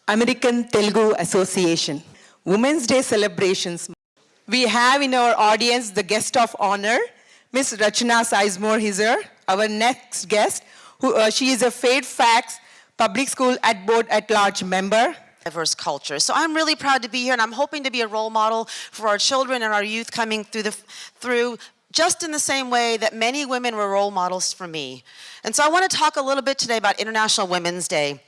American Telugu Association. Women's Day celebrations. We have in our audience the guest of honor, Ms. Rachna Sizemore Heizer, our next guest. She is a Fairfax Public School Board at Large member. Diverse culture. So I'm really proud to be here, and I'm hoping to be a role model for our children and our youth coming through just in the same way that many women were role models for me. And so I want to talk a little bit today about International Women's Day.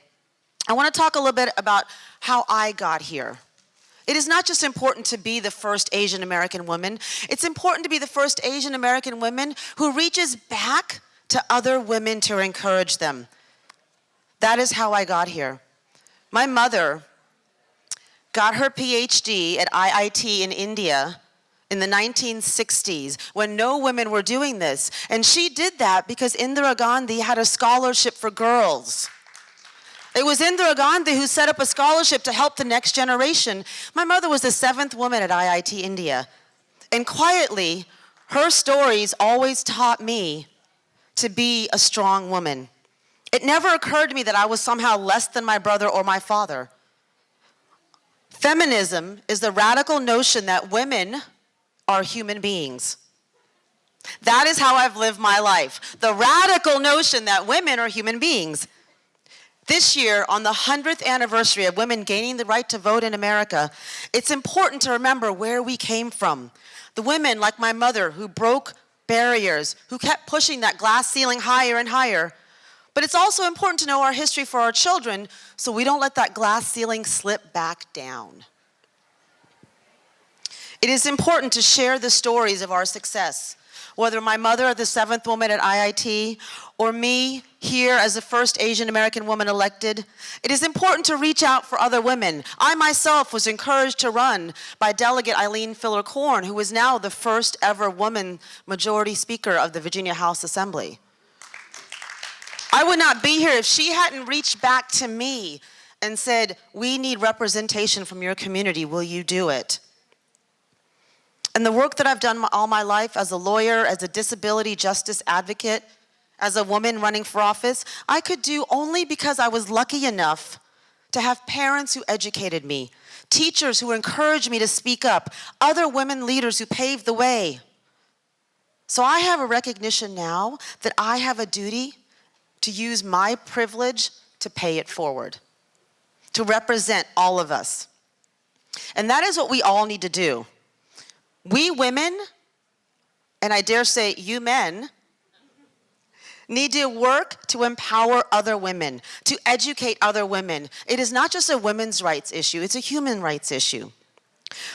I want to talk a little bit about how I got here. It is not just important to be the first Asian American woman, it's important to be the first Asian American woman who reaches back to other women to encourage them. That is how I got here. My mother got her PhD at IIT in India in the 1960s when no women were doing this. And she did that because Indira Gandhi had a scholarship for girls. It was Indira Gandhi who set up a scholarship to help the next generation. My mother was the 7th woman at IIT India. And quietly, her stories always taught me to be a strong woman. It never occurred to me that I was somehow less than my brother or my father. Feminism is the radical notion that women are human beings. That is how I've lived my life. The radical notion that women are human beings. This year, on the 100th anniversary of women gaining the right to vote in America, it's important to remember where we came from. The women, like my mother, who broke barriers, who kept pushing that glass ceiling higher and higher. But it's also important to know our history for our children so we don't let that glass ceiling slip back down. It is important to share the stories of our success. Whether my mother, the 7th woman at IIT, or me here as the first Asian American woman elected, it is important to reach out for other women. I myself was encouraged to run by Delegate Eileen Filler-Corn, who is now the first ever woman majority speaker of the Virginia House Assembly. I would not be here if she hadn't reached back to me and said, "We need representation from your community, will you do it?" And the work that I've done all my life as a lawyer, as a disability justice advocate, as a woman running for office, I could do only because I was lucky enough to have parents who educated me, teachers who encouraged me to speak up, other women leaders who paved the way. So I have a recognition now that I have a duty to use my privilege to pay it forward, to represent all of us. And that is what we all need to do. We women, and I dare say you men, need to work to empower other women, to educate other women. It is not just a women's rights issue, it's a human rights issue.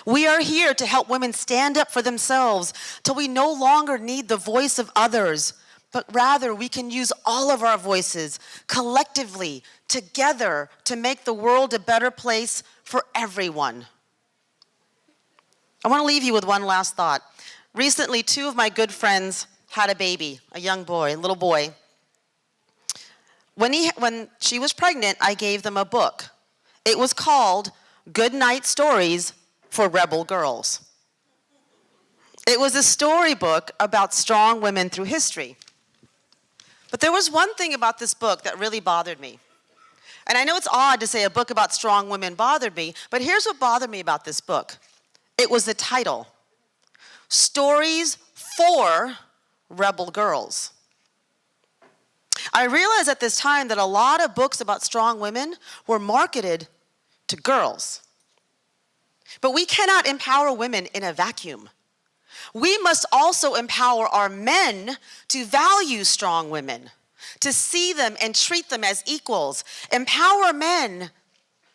We are here to help women stand up for themselves till we no longer need the voice of others, but rather we can use all of our voices collectively, together, to make the world a better place for everyone. I want to leave you with one last thought. Recently, 2 of my good friends had a baby, a young boy, a little boy. When she was pregnant, I gave them a book. It was called Good Night Stories for Rebel Girls. It was a storybook about strong women through history. But there was one thing about this book that really bothered me. And I know it's odd to say a book about strong women bothered me, but here's what bothered me about this book. It was the title, Stories for Rebel Girls. I realized at this time that a lot of books about strong women were marketed to girls. But we cannot empower women in a vacuum. We must also empower our men to value strong women, to see them and treat them as equals. Empower men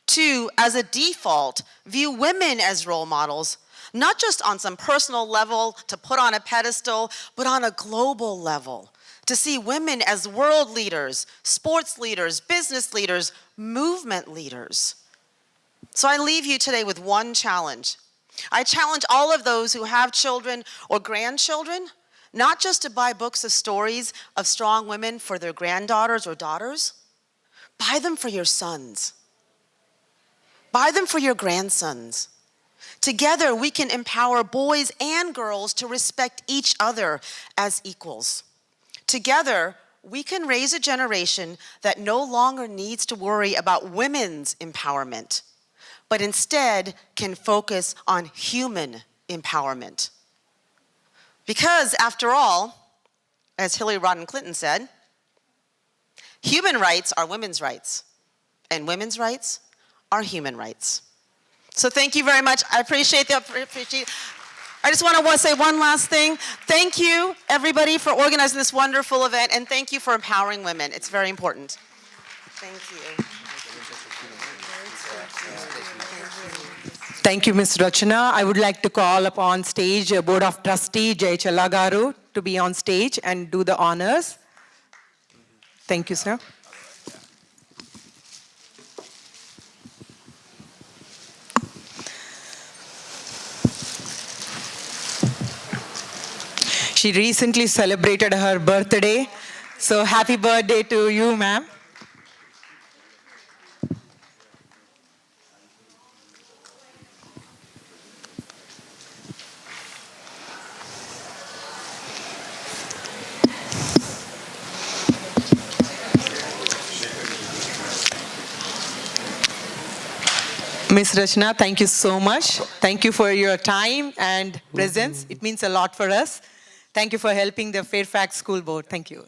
to, as a default, view women as role models, not just on some personal level to put on a pedestal, but on a global level, to see women as world leaders, sports leaders, business leaders, movement leaders. So I leave you today with one challenge. I challenge all of those who have children or grandchildren, not just to buy books of stories of strong women for their granddaughters or daughters, buy them for your sons. Buy them for your grandsons. Together, we can empower boys and girls to respect each other as equals. Together, we can raise a generation that no longer needs to worry about women's empowerment, but instead can focus on human empowerment. Because, after all, as Hillary Rodham Clinton said, human rights are women's rights, and women's rights are human rights. So thank you very much. I appreciate I just want to say one last thing. Thank you, everybody, for organizing this wonderful event, and thank you for empowering women. It's very important. Thank you. Thank you, Ms. Rachna. I would like to call upon stage Board of Trustee Jay Challagaru to be on stage and do the honors. Thank you, sir. She recently celebrated her birthday, so happy birthday to you, ma'am. Ms. Rachna, thank you so much. Thank you for your time and presence. It means a lot for us. Thank you for helping the Fairfax School Board. Thank you.